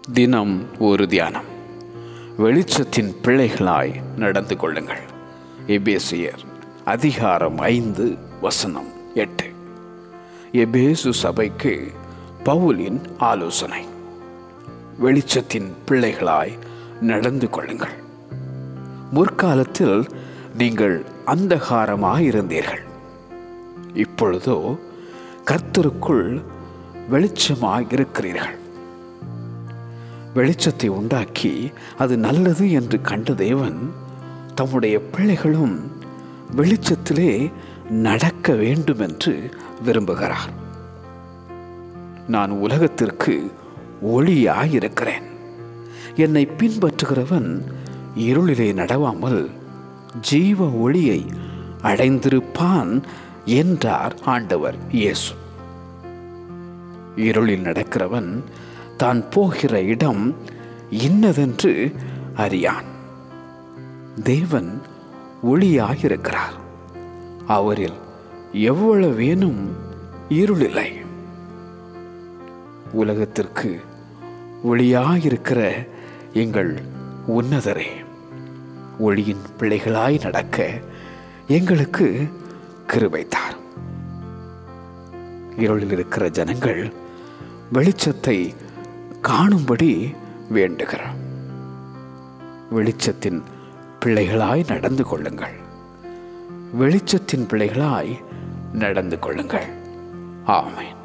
தினம் ஒரு தியானம். வெளிச்சத்தின் பிள்ளைகளாய் நடந்து கொள்ளுங்கள். எபேசியர் அதிகாரம் 5:8. எபேசு சபைக்கு பவுலின் ஆலோசனை. வெளிச்சத்தின் பிள்ளைகளாய் நடந்து கொள்ளுங்கள். முற்காலத்தில் நீங்கள் அந்தகாரமாயிருந்தீர்கள், இப்பொழுதோ கர்த்தருக்குள் வெளிச்சமாயிருக்கிறீர்கள். வெளிச்சத்தை உண்டாக்கி அது நல்லது என்று கண்ட தேவன் தம்முடைய பிள்ளைகளும் வெளிச்சத்திலே நடக்க வேண்டும் என்று விரும்புகிறார். நான் உலகத்திற்கு ஒளியாயிருக்கிறேன், என்னை பின்பற்றுகிறவன் இருளிலே நடவாமல் ஜீவ ஒளியை அடைந்திருப்பான் என்றார் ஆண்டவர் இயேசு. இருளில் நடக்கிறவன் தான் போகிற இடம் இன்னதென்று அறியான். தேவன் ஒளியாயிருக்கிறார், அவரில் எவ்வளவேனும் இருளில்லை. உலகத்திற்கு ஒளியாயிருக்கிற எங்கள் உன்னதரே, ஒளியின் பிள்ளைகளாய் நடக்க எங்களுக்கு கிருபை தார். இருளில் இருக்கிற ஜனங்கள் வெளிச்சத்தை காணும்படி வேண்டுகிறோம். வெளிச்சத்தின் பிள்ளைகளாய் நடந்து கொள்ளுங்கள். வெளிச்சத்தின் பிள்ளைகளாய் நடந்து கொள்ளுங்கள். ஆமென்.